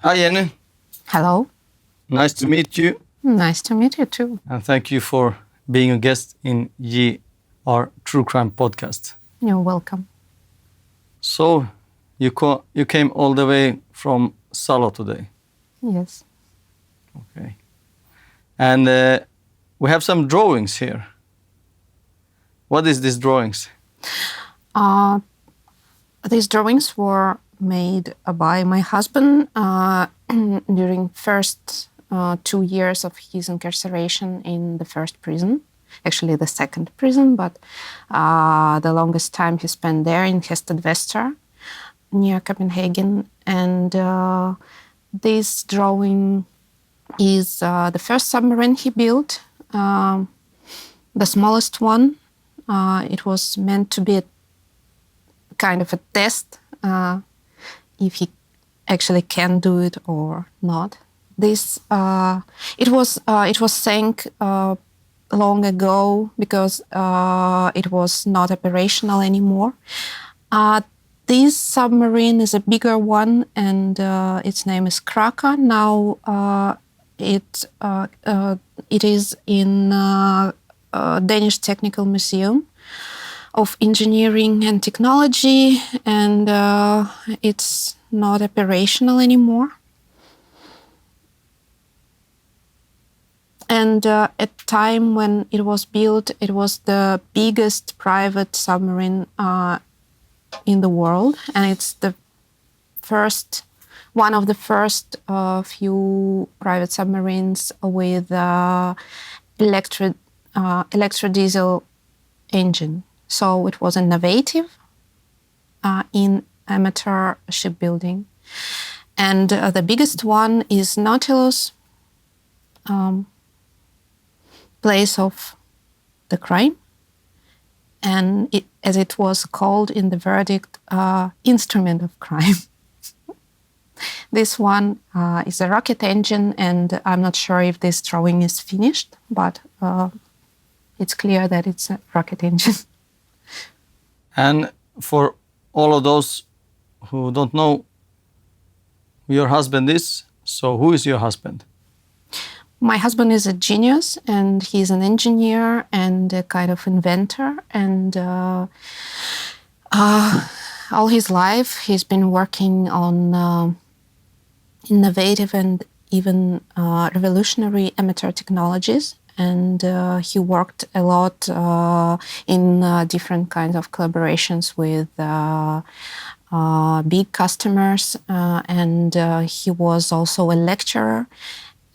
Hi, Jenny. Hello. Nice to meet you. Nice to meet you too. And thank you for being a guest in our True Crime podcast. You're welcome. So, you came all the way from Salo today. Yes. Okay. And we have some drawings here. What is these drawings? These drawings were made by my husband during first 2 years of his incarceration in the first prison. Actually, the second prison, but the longest time he spent there in Hested near Copenhagen. And this drawing is the first submarine he built, the smallest one. It was meant to be a kind of a test if he actually can do it or not. It was sank long ago because it was not operational anymore. This submarine is a bigger one, and its name is Kraka. Now it is in Danish Technical Museum of Engineering and Technology, and it's not operational anymore. And at the time when it was built, it was the biggest private submarine in the world, and it's one of the first few private submarines with electro-diesel engine. So it was innovative in amateur shipbuilding. And the biggest one is Nautilus, place of the crime. And as it was called in the verdict, instrument of crime. This one is a rocket engine, and I'm not sure if this drawing is finished, but it's clear that it's a rocket engine. And for all of those who don't know who your husband is, so who is your husband? My husband is a genius, and he's an engineer and a kind of inventor. And all his life, he's been working on innovative and even revolutionary amateur technologies. And he worked a lot in different kinds of collaborations with big customers. And he was also a lecturer,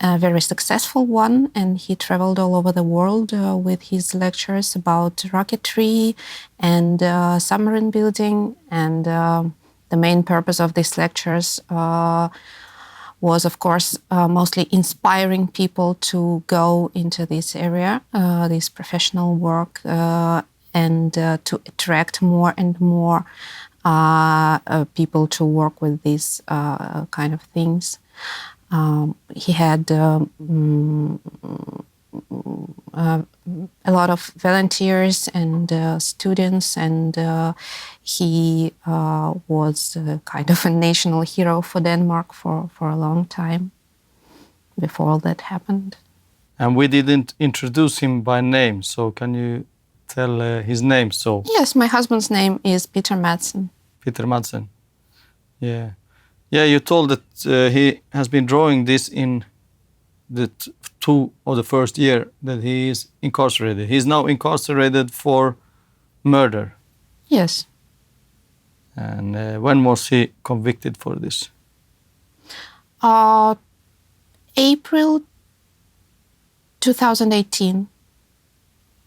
a very successful one, and he traveled all over the world with his lectures about rocketry and submarine building. And the main purpose of these lectures was, of course, mostly inspiring people to go into this area, this professional work, and to attract more and more people to work with these kind of things. He had a lot of volunteers and students, and he was kind of a national hero for Denmark for a long time before all that happened. And we didn't introduce him by name, so can you tell his name? So yes, my husband's name is Peter Madsen. Peter Madsen. Yeah. Yeah, you told that he has been drawing this in the first year that he is incarcerated. He's now incarcerated for murder. Yes. And when was he convicted for this? April 2018.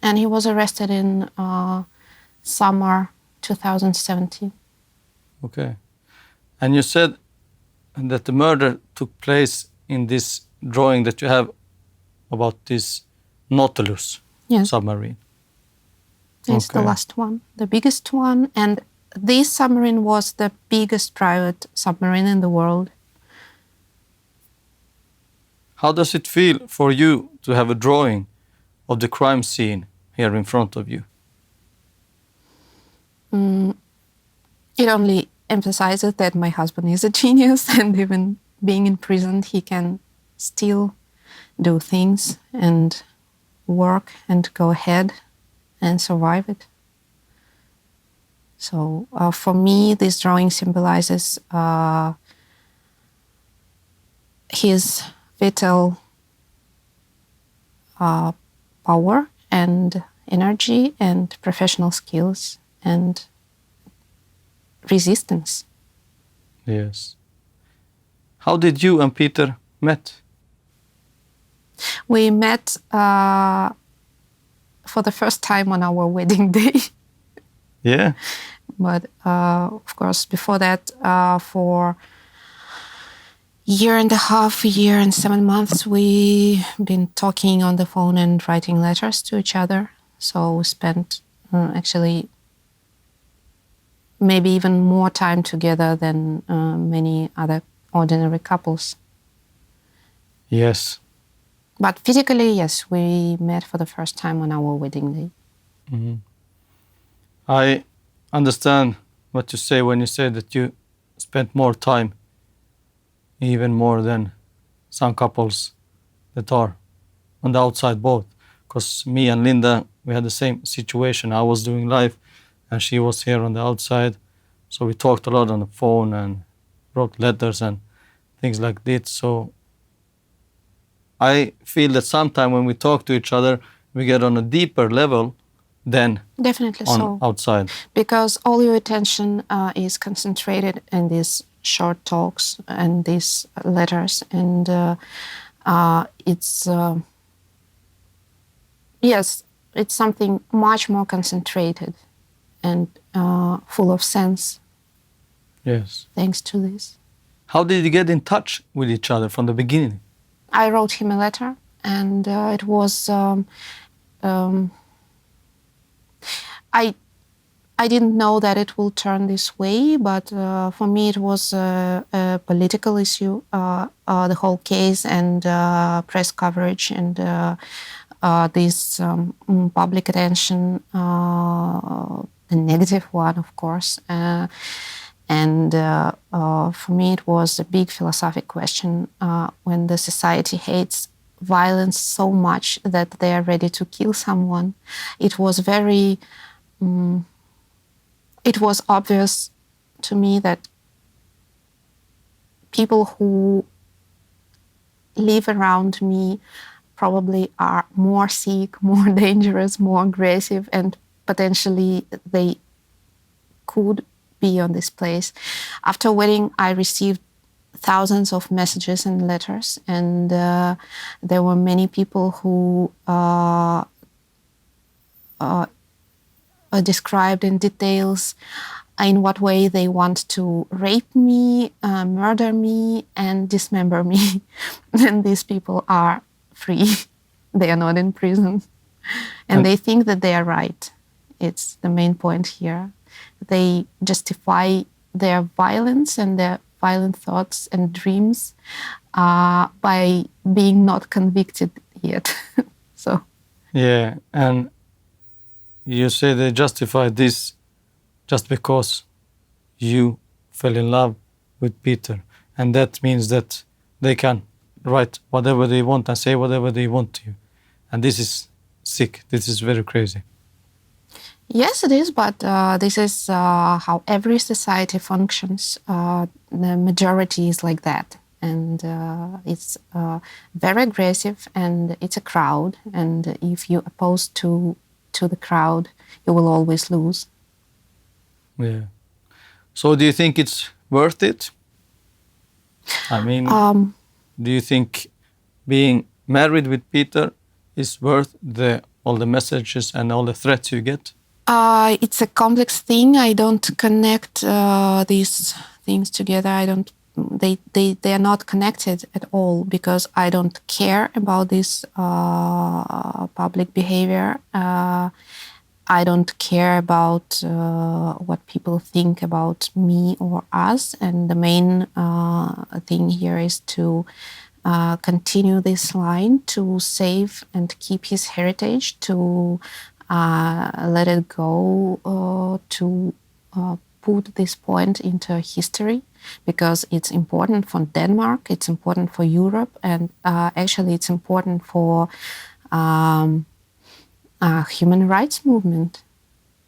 And he was arrested in summer 2017. Okay. And you said that the murder took place in this drawing that you have about this Nautilus submarine. It's the last one, the biggest one. And this submarine was the biggest private submarine in the world. How does it feel for you to have a drawing of the crime scene here in front of you? It only emphasizes that my husband is a genius, and even being in prison, he can still do things and work and go ahead and survive it. So for me, this drawing symbolizes his vital power and energy and professional skills and resistance. Yes. How did you and Peter met? We met for the first time on our wedding day. Yeah. But of course, before that, for year and a half, year and 7 months, we've been talking on the phone and writing letters to each other. So we spent actually maybe even more time together than many other ordinary couples. Yes. But physically, yes, we met for the first time on our wedding day. Mm-hmm. I understand what you say when you say that you spent more time, even more than some couples that are on the outside both. Because me and Linda, we had the same situation. I was doing live and she was here on the outside. So we talked a lot on the phone and wrote letters and things like this. So I feel that sometimes when we talk to each other, we get on a deeper level than Definitely on so. outside. Because all your attention is concentrated in these short talks and these letters. And yes, it's something much more concentrated and full of sense. Yes. Thanks to this. How did you get in touch with each other from the beginning? I wrote him a letter, and it was I didn't know that it will turn this way, but for me it was a political issue, the whole case and press coverage and this public attention, the negative one, of course. And for me, it was a big philosophic question when the society hates violence so much that they are ready to kill someone. It was very, it was obvious to me that people who live around me probably are more sick, more dangerous, more aggressive, and potentially they could be on this place. After wedding, I received thousands of messages and letters, and there were many people who described in details in what way they want to rape me, murder me, and dismember me. And these people are free. They are not in prison. And they think that they are right. It's the main point here. They justify their violence and their violent thoughts and dreams by being not convicted yet. So. Yeah, and you say they justify this just because you fell in love with Peter. And that means that they can write whatever they want and say whatever they want to you. And this is sick. This is very crazy. Yes, it is, but this is how every society functions. The majority is like that. And it's very aggressive, and it's a crowd. And if you oppose to the crowd, you will always lose. Yeah. So do you think it's worth it? I mean, do you think being married with Peter is worth all the messages and all the threats you get? It's a complex thing. I don't connect these things together. I don't. They are not connected at all because I don't care about this public behavior. I don't care about what people think about me or us. And the main thing here is to continue this line, to save and keep his heritage, to let it go, to put this point into history. because it's important for Denmark, it's important for Europe, and actually it's important for human rights movement,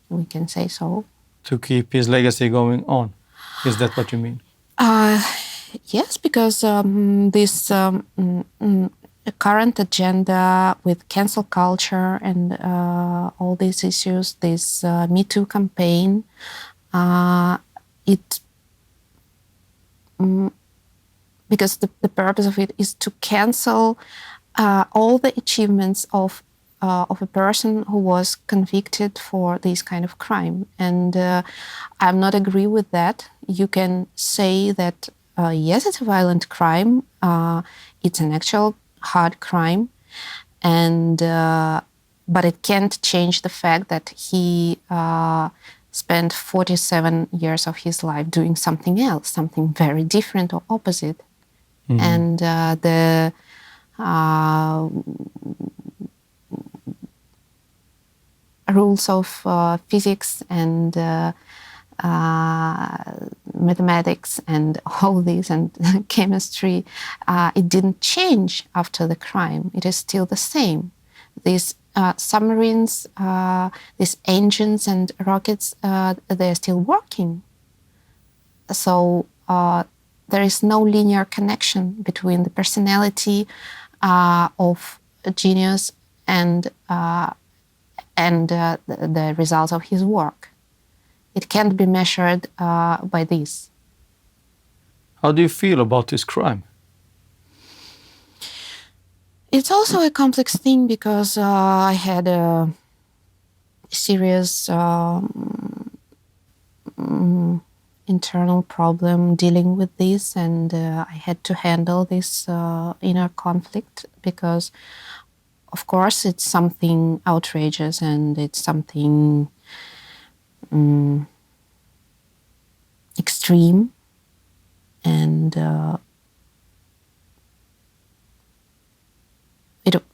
we can say so. To keep his legacy going on. Is that what you mean? Yes, because this current agenda with cancel culture and all these issues, this Me Too campaign, because the purpose of it is to cancel all the achievements of a person who was convicted for this kind of crime. And I'm not agree with that. You can say that, yes, it's a violent crime. It's an actual hard crime. And but it can't change the fact that he spent 47 years of his life doing something else, something very different or opposite. Mm-hmm. And the rules of physics and mathematics and all these and chemistry, it didn't change after the crime. It is still the same. These submarines, these engines and rockets, they're still working. So there is no linear connection between the personality of a genius and the results of his work. It can't be measured by this. How do you feel about this crime? It's also a complex thing because I had a serious internal problem dealing with this, and I had to handle this inner conflict because, of course, it's something outrageous and it's something extreme, and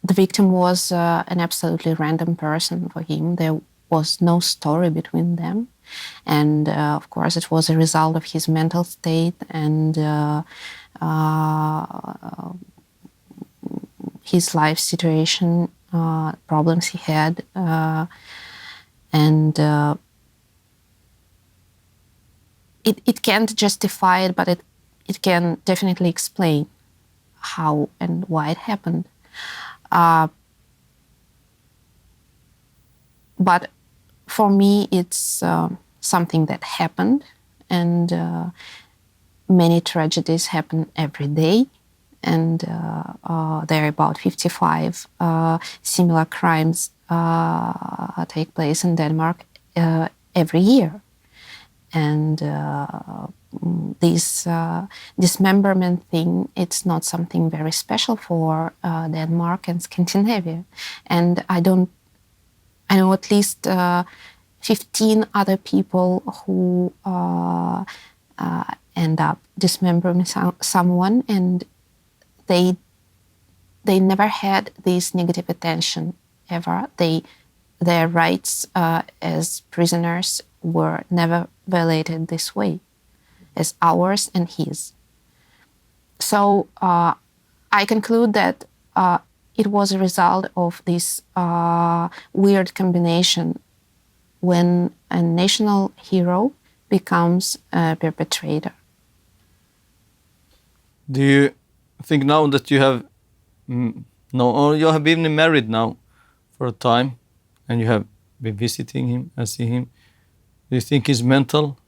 the victim was an absolutely random person for him. There was no story between them, and of course it was a result of his mental state and his life situation, problems he had, and it can't justify it, but it can definitely explain how and why it happened. But for me, it's something that happened, and many tragedies happen every day, and there are about 55 similar crimes take place in Denmark every year. And this dismemberment thing, it's not something very special for Denmark and Scandinavia. And I know at least 15 other people who end up dismembering someone, and they never had this negative attention ever. Their rights as prisoners were never violated this way, as ours and his. So I conclude that it was a result of this weird combination when a national hero becomes a perpetrator. Do you think now that you have you have been married now for a time, and you have been visiting him and seeing him, do you think his mental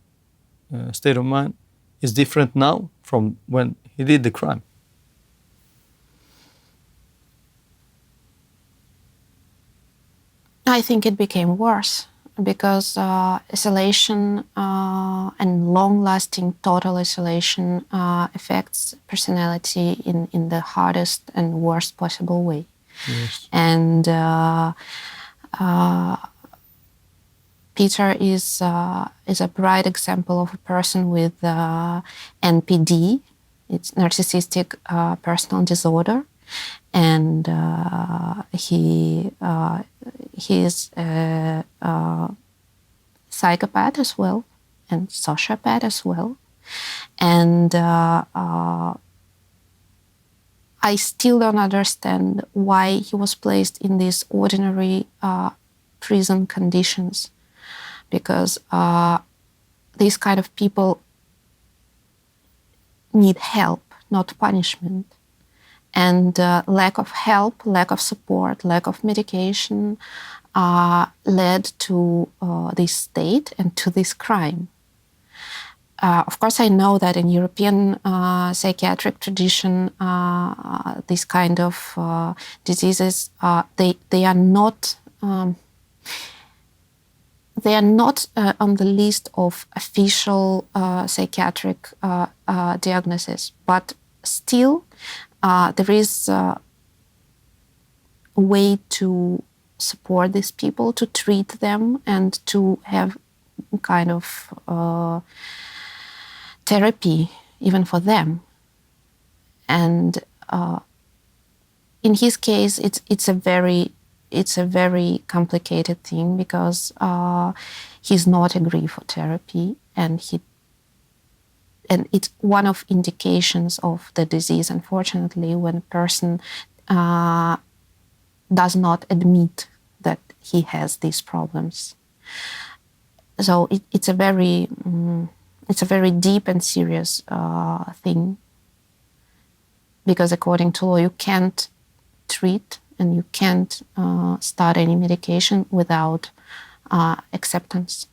state of mind is different now from when he did the crime? I think it became worse because isolation and long-lasting total isolation affects personality in the hardest and worst possible way. Yes. And Peter is a bright example of a person with NPD. It's narcissistic personal disorder, and he is a psychopath as well and sociopath as well. And I still don't understand why he was placed in these ordinary prison conditions, because these kind of people need help, not punishment. And lack of help, lack of support, lack of medication led to this state and to this crime. Of course, I know that in European psychiatric tradition, these kind of diseases, they are not on the list of official psychiatric diagnoses, but still there is a way to support these people, to treat them, and to have kind of therapy even for them. And in his case, it's a very complicated thing, because he's not agree for therapy, and it's one of indications of the disease, unfortunately, when a person does not admit that he has these problems. So it's a very deep and serious thing, because according to law, you can't treat and you can't start any medication without acceptance.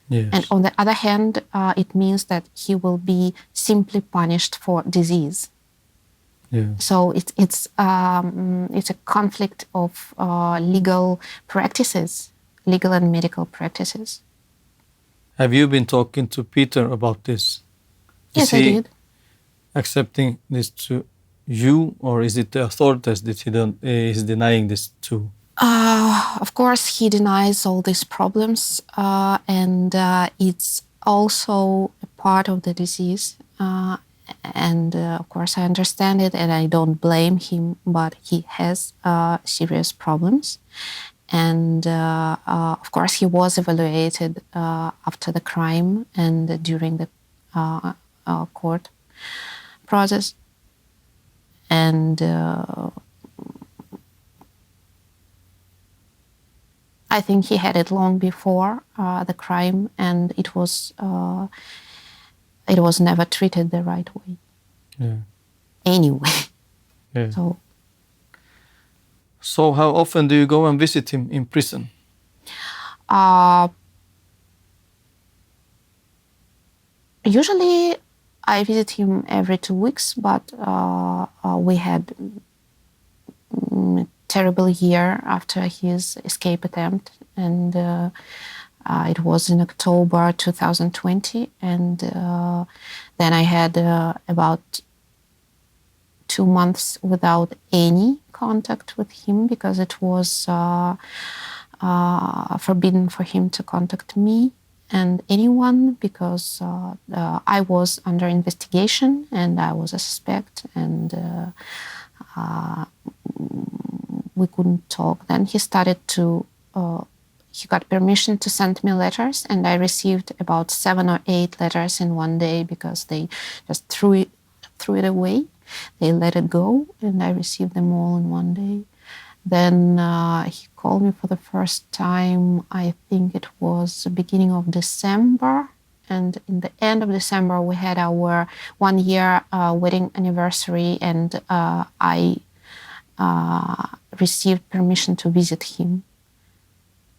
Yes. And on the other hand, it means that he will be simply punished for disease. Yeah. So it's a conflict of legal practices, legal and medical practices. Have you been talking to Peter about this? Yes, I did. Accepting this to you, or is it the authorities that he is denying this to? Of course, he denies all these problems, and it's also a part of the disease. And of course, I understand it, and I don't blame him, but he has serious problems. And of course, he was evaluated after the crime and during the court process. And I think he had it long before the crime, and it was never treated the right way. Yeah. Anyway. Yeah. So how often do you go and visit him in prison? Usually I visit him every 2 weeks, but we had a terrible year after his escape attempt, and it was in October 2020, and then I had about 2 months without any contact with him, because it was forbidden for him to contact me and anyone, because I was under investigation and I was a suspect, and we couldn't talk. Then he started to, he got permission to send me letters, and I received about 7 or 8 letters in one day, because they just threw it away. They let it go, and I received them all in one day. Then he called me for the first time, I think it was the beginning of December. And in the end of December, we had our 1-year wedding anniversary, and I received permission to visit him.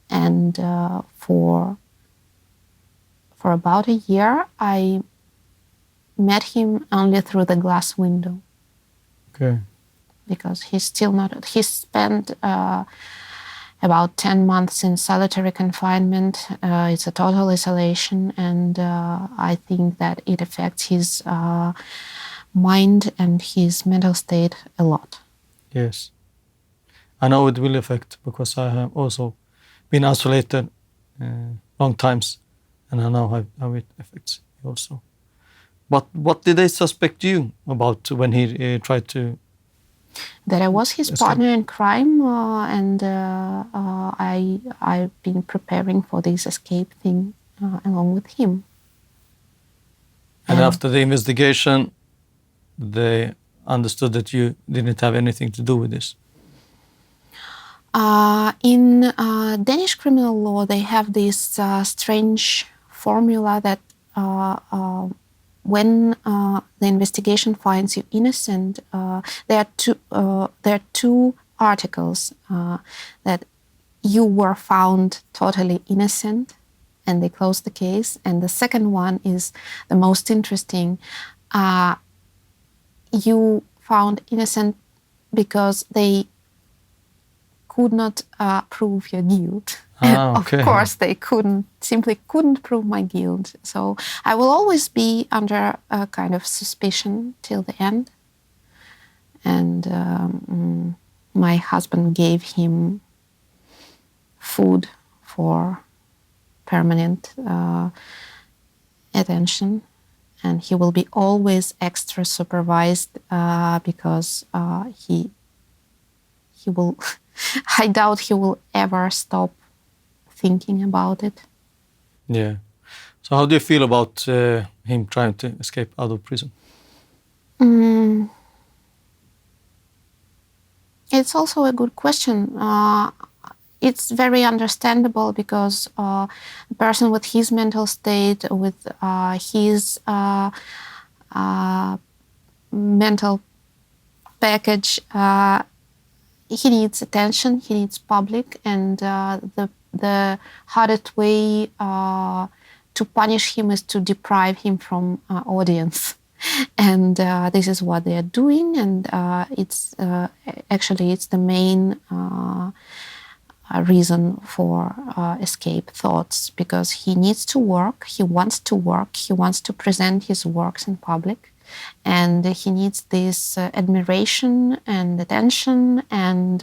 And for about a year, I met him only through the glass window. Okay. Because he spent about 10 months in solitary confinement. It's a total isolation, and I think that it affects his mind and his mental state a lot. Yes. I know it will affect, because I have also been isolated long times, and I know how it affects you also. But what did they suspect you about when he tried to? That I was his partner in crime, and I've been preparing for this escape thing along with him. And And after the investigation, they understood that you didn't have anything to do with this. In Danish criminal law, they have this strange formula that when the investigation finds you innocent, there are two articles that you were found totally innocent, and they close the case. And the second one is the most interesting. You found innocent because they could not prove your guilt. Okay. Of course, they simply couldn't prove my guilt. So I will always be under a kind of suspicion till the end. And my husband gave him food for permanent attention. And he will be always extra supervised because he will... I doubt he will ever stop thinking about it. Yeah. So how do you feel about him trying to escape out of prison? It's also a good question. It's very understandable because a person with his mental state, with his mental package, he needs attention, he needs public, and the hardest way to punish him is to deprive him from audience. And this is what they are doing, and it's the main reason for escape thoughts, because he needs to work, he wants to present his works in public. And he needs this admiration and attention, and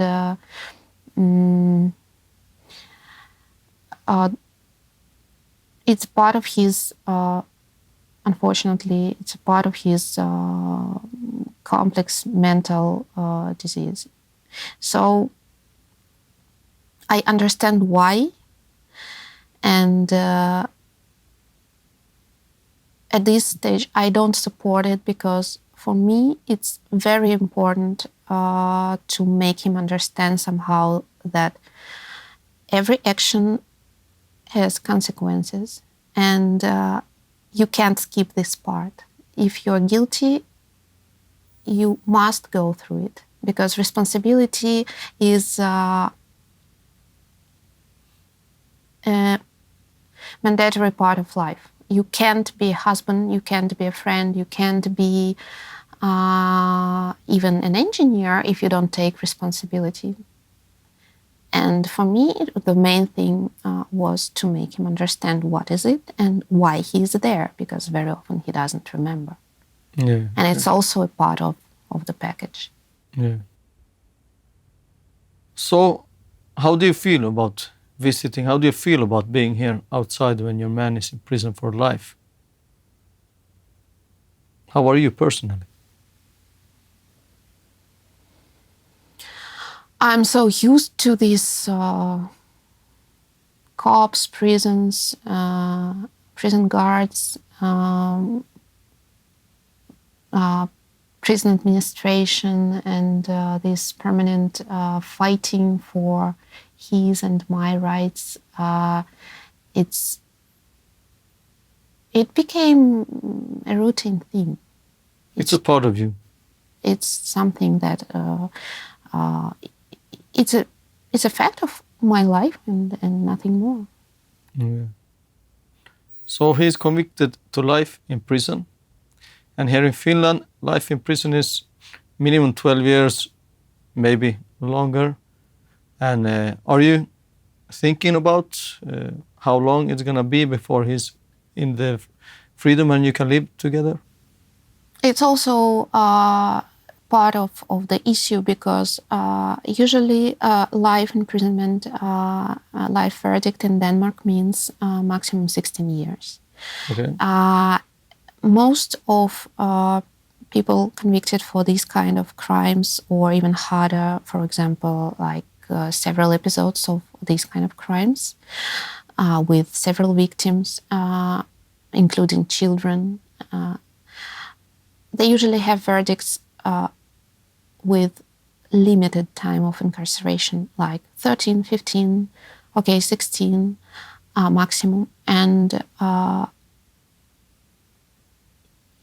it's part of his, unfortunately, it's a part of his complex mental disease. So I understand why, and at this stage, I don't support it, because for me, it's very important to make him understand somehow that every action has consequences, and you can't skip this part. If you're guilty, you must go through it, because responsibility is a mandatory part of life. You can't be a husband, you can't be a friend, you can't be even an engineer if you don't take responsibility. And for me, the main thing was to make him understand what is it and why he's there, because very often he doesn't remember. Yeah. And it's also a part of the package. Yeah. So, how do you feel about visiting? How do you feel about being here outside when your man is in prison for life? How are you personally? I'm so used to these cops, prisons, prison guards, prison administration, and this permanent fighting for his and my rights. It became a routine thing. It's a part of you. It's something that it's a fact of my life and nothing more. Yeah. So he's convicted to life in prison. And here in Finland, life in prison is minimum 12 years, maybe longer. And are you thinking about how long it's going to be before he's in the freedom and you can live together? It's also part of the issue, because usually life imprisonment, life verdict in Denmark means maximum 16 years. Okay. Most of people convicted for these kind of crimes, or even harder, for example, like several episodes of these kind of crimes with several victims, including children, they usually have verdicts with limited time of incarceration, like 13, 15, 16 maximum. And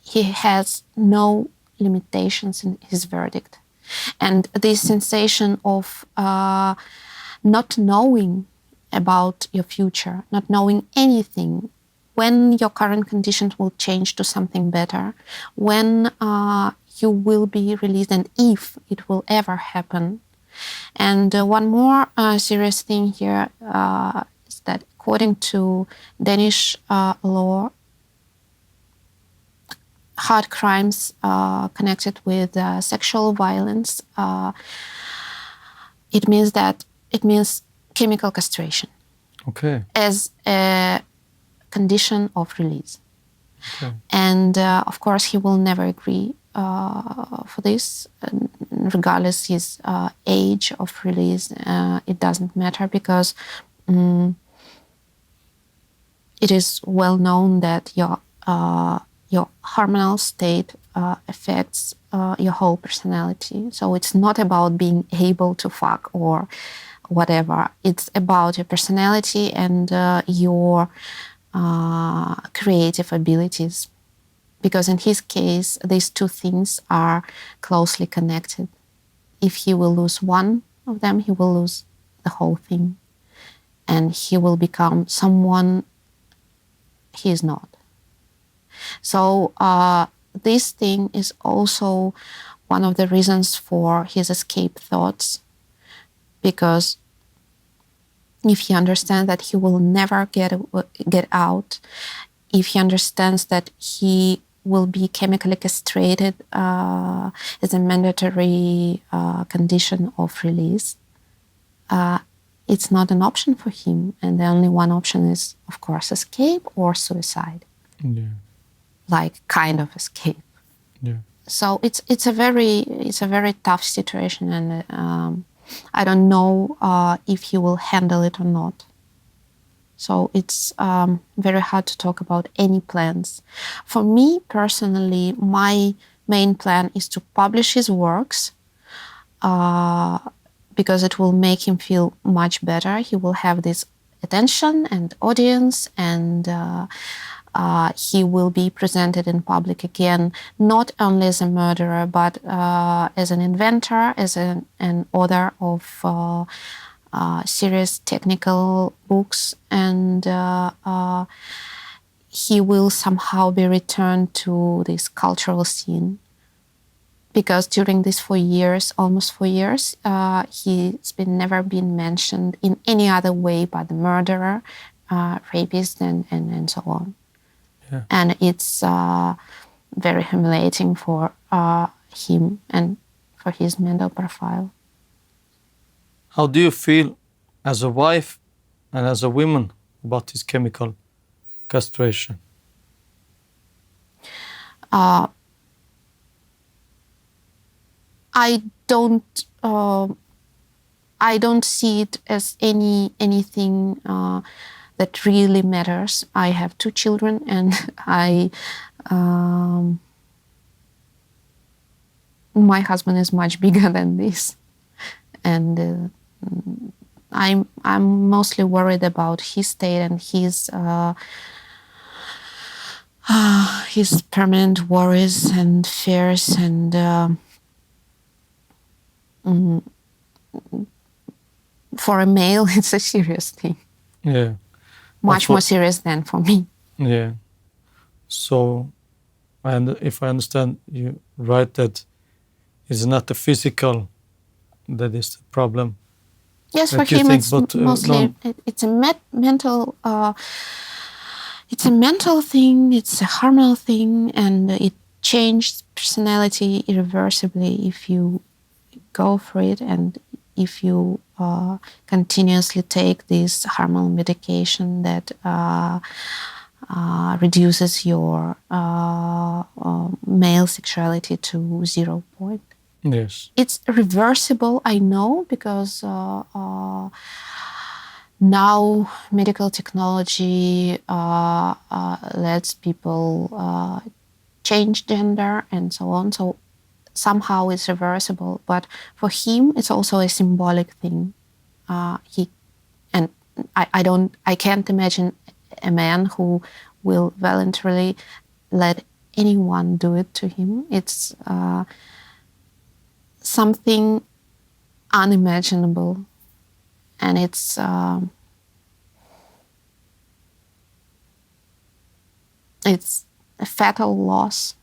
he has no limitations in his verdict. And this sensation of not knowing about your future, not knowing anything, when your current conditions will change to something better, when you will be released, and if it will ever happen. And one more serious thing here is that according to Danish law, hard crimes connected with sexual violence, it means chemical castration. Okay. As a condition of release. Okay. And of course, he will never agree for this, regardless his age of release. It doesn't matter, because it is well known that your hormonal state affects your whole personality. So it's not about being able to fuck or whatever. It's about your personality and your creative abilities. Because in his case, these two things are closely connected. If he will lose one of them, he will lose the whole thing. And he will become someone he is not. So this thing is also one of the reasons for his escape thoughts, because if he understands that he will never get out, if he understands that he will be chemically castrated as a mandatory condition of release, it's not an option for him. And the only one option is, of course, escape or suicide. Yeah. Like kind of escape. Yeah. So it's a very tough situation, and I don't know if he will handle it or not. So it's very hard to talk about any plans. For me personally, my main plan is to publish his works because it will make him feel much better. He will have this attention and audience, and he will be presented in public again, not only as a murderer, but as an inventor, as an author of serious technical books, and he will somehow be returned to this cultural scene. Because during these 4 years, almost 4 years, he's never been mentioned in any other way by the murderer, rapist, and so on. Yeah. And it's very humiliating for him and for his mental profile. How do you feel as a wife and as a woman about this chemical castration? I don't see it as anything that really matters. I have 2 children, and my husband is much bigger than this, and I'm mostly worried about his state and his permanent worries and fears, and for a male, it's a serious thing. Yeah. Much more serious than for me. Yeah. So, and if I understand you right, that it's not the physical that is the problem. Yes, for him it's mostly it's a mental. It's a mental thing. It's a hormonal thing, and it changes personality irreversibly if you go for it, and if you continuously take this hormonal medication that reduces your male sexuality to 0 point. Yes. It's reversible, I know, because now medical technology lets people change gender and so on. So somehow it's reversible. But for him, it's also a symbolic thing. I can't imagine a man who will voluntarily let anyone do it to him. It's something unimaginable, and it's a fatal loss,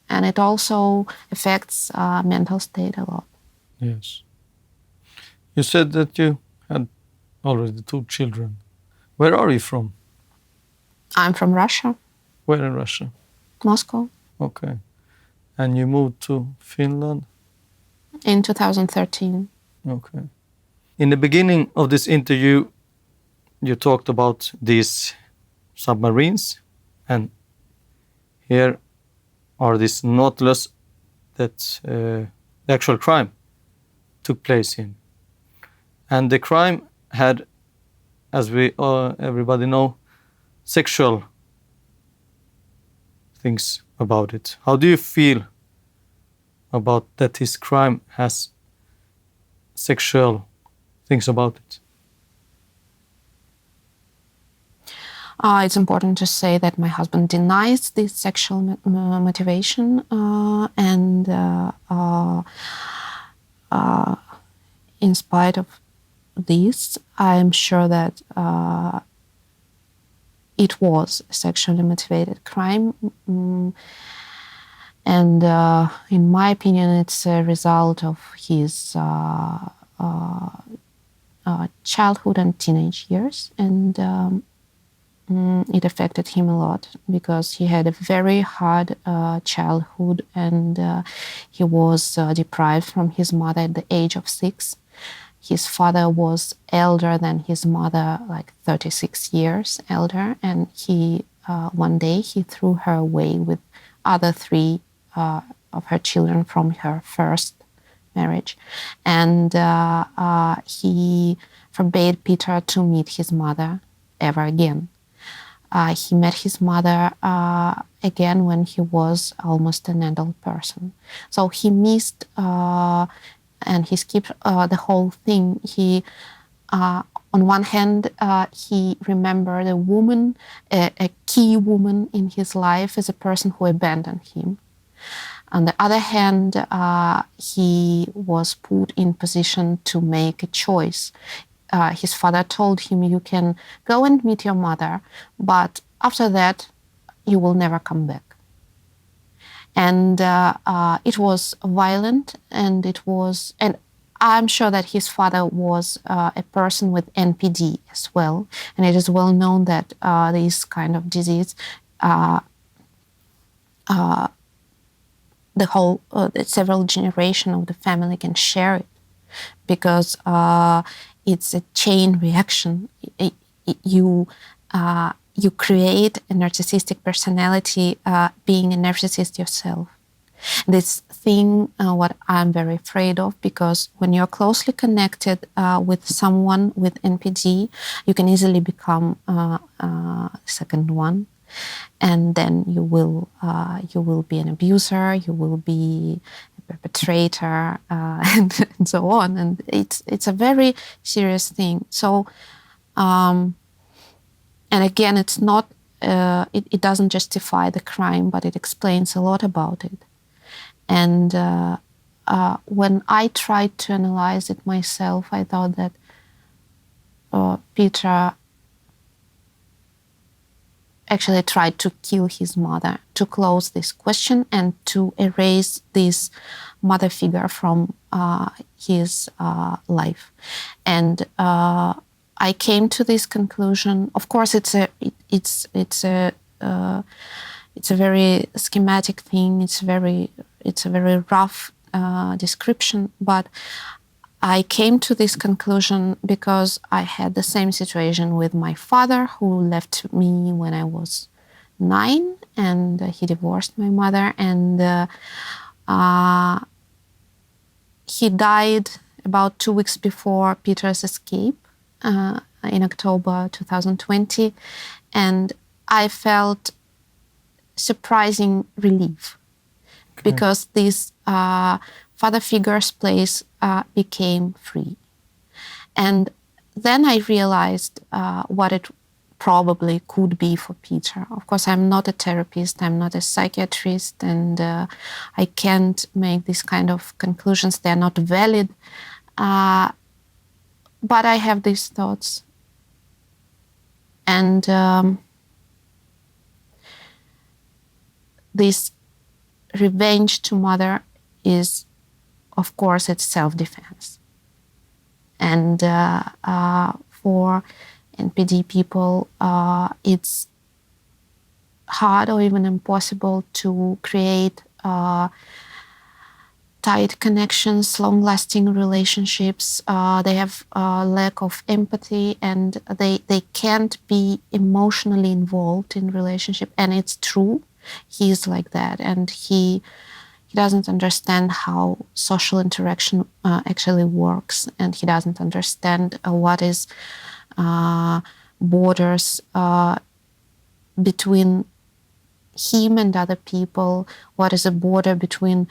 and it also affects mental state a lot. Yes. You said that you had already 2 children. Where are you from? I'm from Russia, Where in Russia? Moscow, Okay. And you moved to Finland? in 2013. Okay. In the beginning of this interview, you talked about these submarines, and here are these Nautilus that the actual crime took place in. And the crime had, as we everybody know, sexual things about it. How do you feel about that his crime has sexual things about it? It's important to say that my husband denies this sexual motivation, and in spite of this, I'm sure that it was a sexually motivated crime. And in my opinion, it's a result of his childhood and teenage years. And it affected him a lot because he had a very hard childhood, and he was deprived from his mother at the age of 6. His father was elder than his mother, like 36 years elder, and he one day he threw her away with other 3 of her children from her first marriage, and he forbade Peter to meet his mother ever again. He met his mother again when he was almost an adult person. So he missed and he skipped the whole thing. He, on one hand, he remembered a woman, a key woman in his life as a person who abandoned him. On the other hand, he was put in position to make a choice. His father told him, you can go and meet your mother, but after that, you will never come back. And it was violent, and I'm sure that his father was a person with NPD as well. And it is well known that this kind of disease, several generations of the family can share it, because it's a chain reaction. You create a narcissistic personality being a narcissist yourself. This thing, what I'm very afraid of, because when you're closely connected with someone with NPD, you can easily become second one, and then you will be an abuser, you will be a perpetrator, and so on. And it's a very serious thing. So. And again, it's not. It doesn't justify the crime, but it explains a lot about it. And when I tried to analyze it myself, I thought that Peter actually tried to kill his mother, to close this question and to erase this mother figure from his life. And I came to this conclusion. Of course, it's a very schematic thing. It's a very rough description. But I came to this conclusion because I had the same situation with my father, who left me when I was 9, and he divorced my mother, and he died about 2 weeks before Peter's escape. In October 2020, and I felt surprising relief, because this father figure's place became free. And then I realized what it probably could be for Peter. Of course, I'm not a therapist, I'm not a psychiatrist, and I can't make these kind of conclusions. They're not valid. But I have these thoughts. And this revenge to mother is, of course, it's self-defense. And for NPD people, it's hard or even impossible to create tight connections, long-lasting relationships. They have a lack of empathy, and they can't be emotionally involved in relationship. And it's true, he's like that, and he doesn't understand how social interaction actually works, and he doesn't understand what is borders between him and other people, what is a border between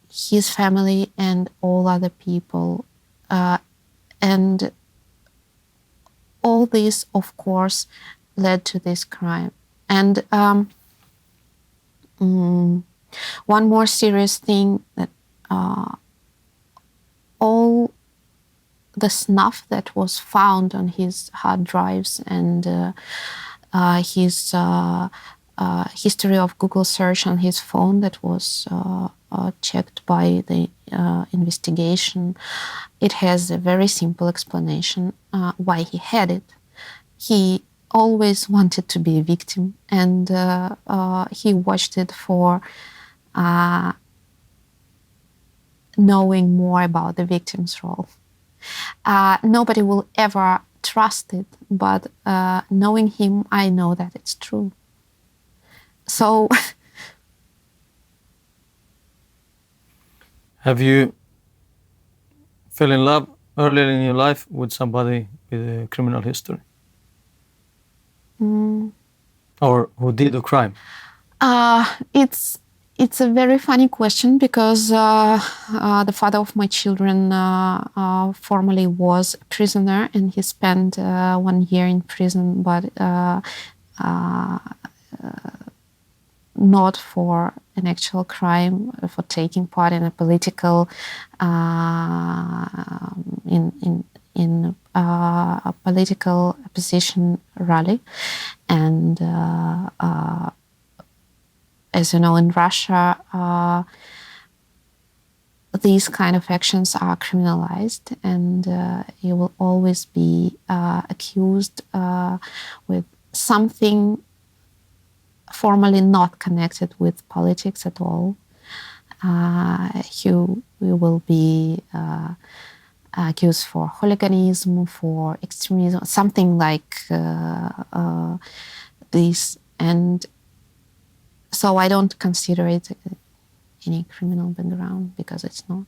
his family and all other people. And all this, of course, led to this crime. And one more serious thing, that all the snuff that was found on his hard drives and his history of Google search on his phone that was checked by the investigation, it has a very simple explanation why he had it. He always wanted to be a victim, and he watched it for knowing more about the victim's role. Nobody will ever trust it, but knowing him, I know that it's true. So, have you fell in love earlier in your life with somebody with a criminal history? Or who did a crime? It's a very funny question, because the father of my children formerly was a prisoner, and he spent 1 year in prison, but not for an actual crime, for taking part in a political in a political opposition rally. And as you know, in Russia, these kind of actions are criminalized, and you will always be accused with something formally not connected with politics at all. You will be accused for hooliganism, for extremism, something like this. And so I don't consider it any criminal background, because it's not.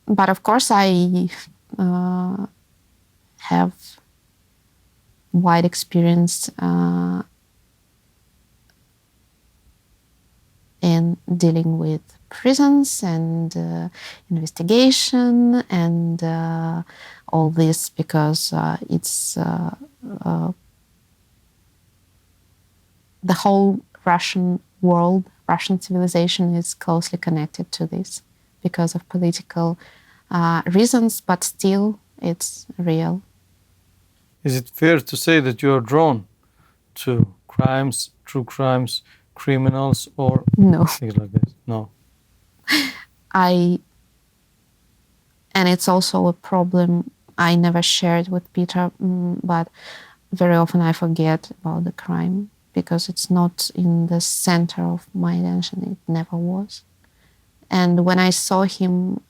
But of course, I have wide experience in dealing with prisons and investigation and all this, because it's the whole Russian world, Russian civilization is closely connected to this because of political reasons, but still it's real. Is it fair to say that you are drawn to crimes, true crimes, criminals, or No. things like this? No. And it's also a problem I never shared with Peter, but very often I forget about the crime, because it's not in the center of my attention. It never was. And when I saw him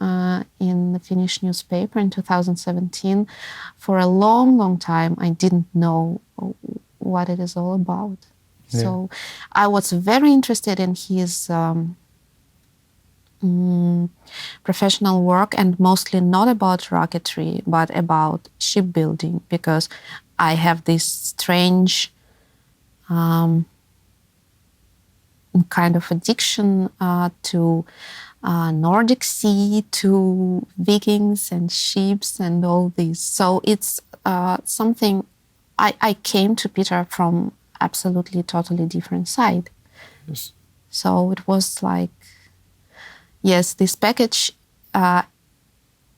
in the Finnish newspaper in 2017, for a long, long time, I didn't know what it is all about. Yeah. So I was very interested in his professional work, and mostly not about rocketry, but about shipbuilding, because I have this strange kind of addiction to Nordic Sea, to Vikings and ships and all this. So it's something I came to Peter from absolutely totally different side. Yes. So it was like, yes, this package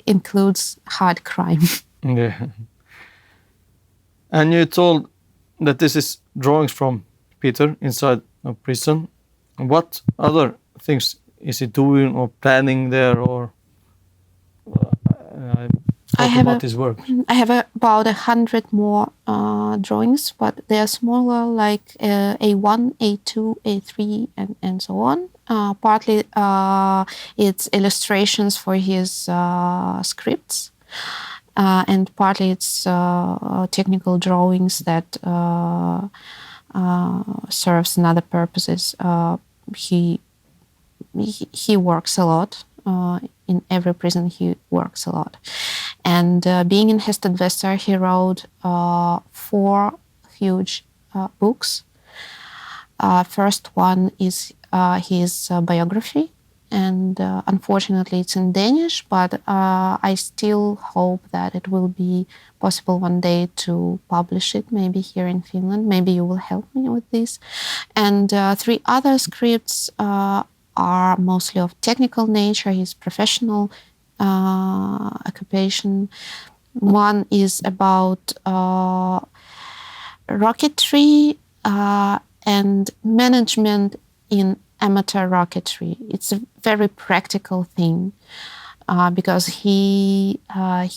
includes hard crime. Yeah. And you told that this is drawings from Peter inside a prison. What other things is he doing or planning there, or talk about his work? I have about 100 more drawings, but they are smaller, like A1, A2, A3, and so on. Partly it's illustrations for his scripts, and partly it's technical drawings that serves another purposes. He works a lot. In every prison, he works a lot. And being in Hestedvester, he wrote 4 huge books. First one is his biography, and unfortunately it's in Danish, but I still hope that it will be possible one day to publish it, maybe here in Finland. Maybe you will help me with this. And 3 other scripts are mostly of technical nature, his professional occupation. One is about rocketry and management in amateur rocketry. It's a very practical thing because he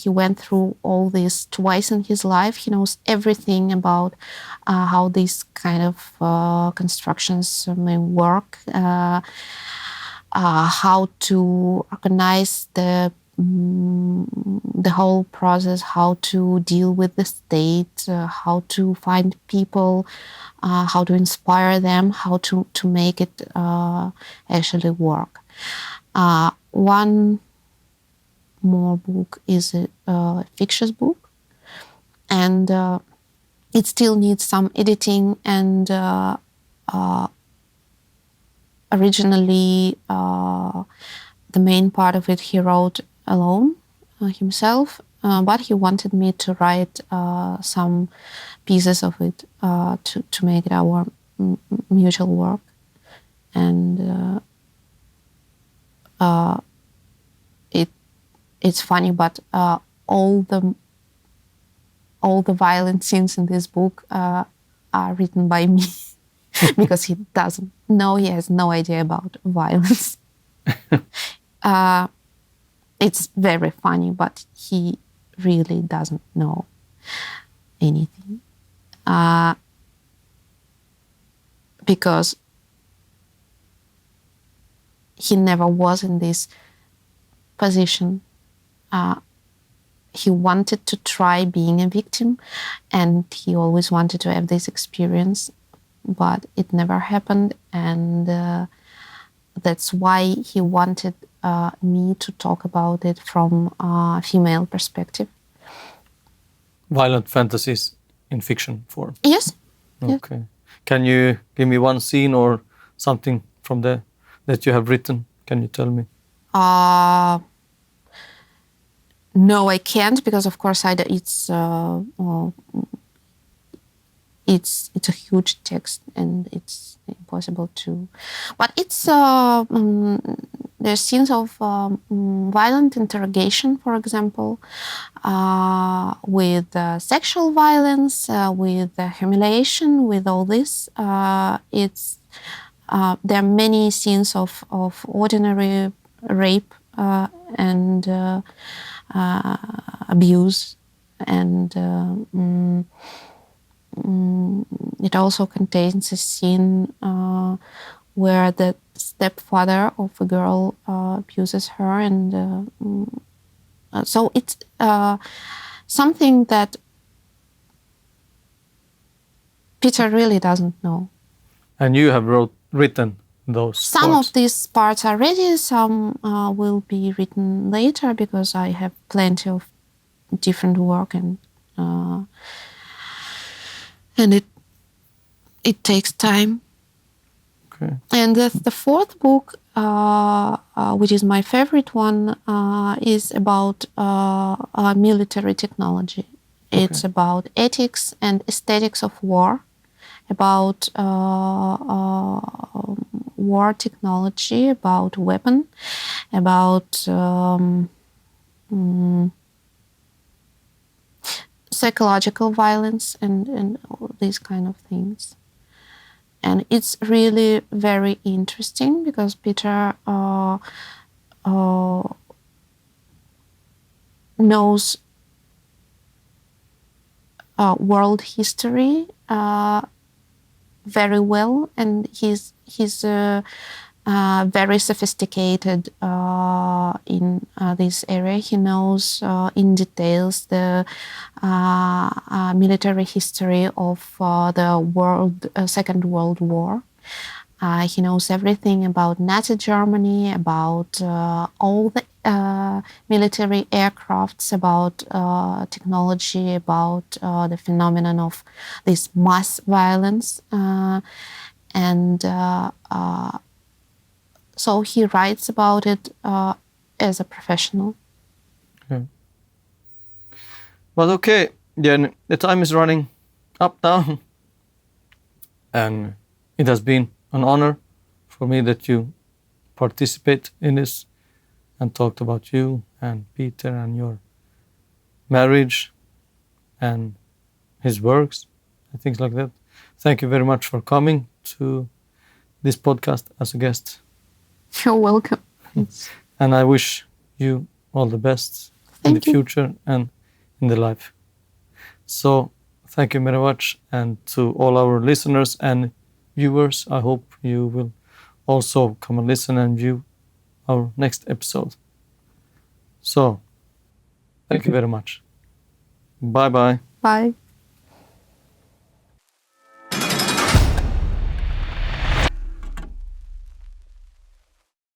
went through all this twice in his life. He knows everything about how these kind of constructions may work, how to organize the whole process, how to deal with the state, how to find people, how to inspire them, how to make it actually work. One more book is a fictitious book, and it still needs some editing, and originally the main part of it he wrote alone himself, but he wanted me to write some pieces of it to make it our mutual work. And it's funny, but all the violent scenes in this book are written by me because he doesn't know, he has no idea about violence. It's very funny, but he really doesn't know anything. Because he never was in this position. He wanted to try being a victim, and he always wanted to have this experience, but it never happened, and that's why he wanted me to talk about it from a female perspective. Violent fantasies in fiction form? Yes. Okay. Yes. Can you give me one scene or something from there that you have written? Can you tell me? No, I can't, because of course it's a huge text and it's impossible to. But it's there's scenes of violent interrogation, for example, with sexual violence, with humiliation, with all this. There are many scenes of ordinary rape and abuse, and it also contains a scene where the stepfather of a girl abuses her, and so it's something that Peter really doesn't know. And you have written those Some parts? Of these parts are ready, some will be written later, because I have plenty of different work, and it takes time. Okay. And the fourth book, which is my favorite one, is about military technology. It's about ethics and aesthetics of war, about war technology, about weapon, about psychological violence, and all these kind of things. And it's really very interesting because Peter knows world history very well, and he's very sophisticated in this area. He knows in details the military history of the Second World War. He knows everything about Nazi Germany, about all the military aircrafts, about technology, about the phenomenon of this mass violence. So he writes about it as a professional. Okay. Well, okay, Jen, the time is running up now. And it has been an honor for me that you participate in this and talked about you and Peter and your marriage and his works and things like that. Thank you very much for coming to this podcast as a guest. You're welcome. And I wish you all the best in the future and in the life. So thank you very much. And to all our listeners and viewers, I hope you will also come and listen and view our next episode. So thank you very much. Bye-bye. Bye.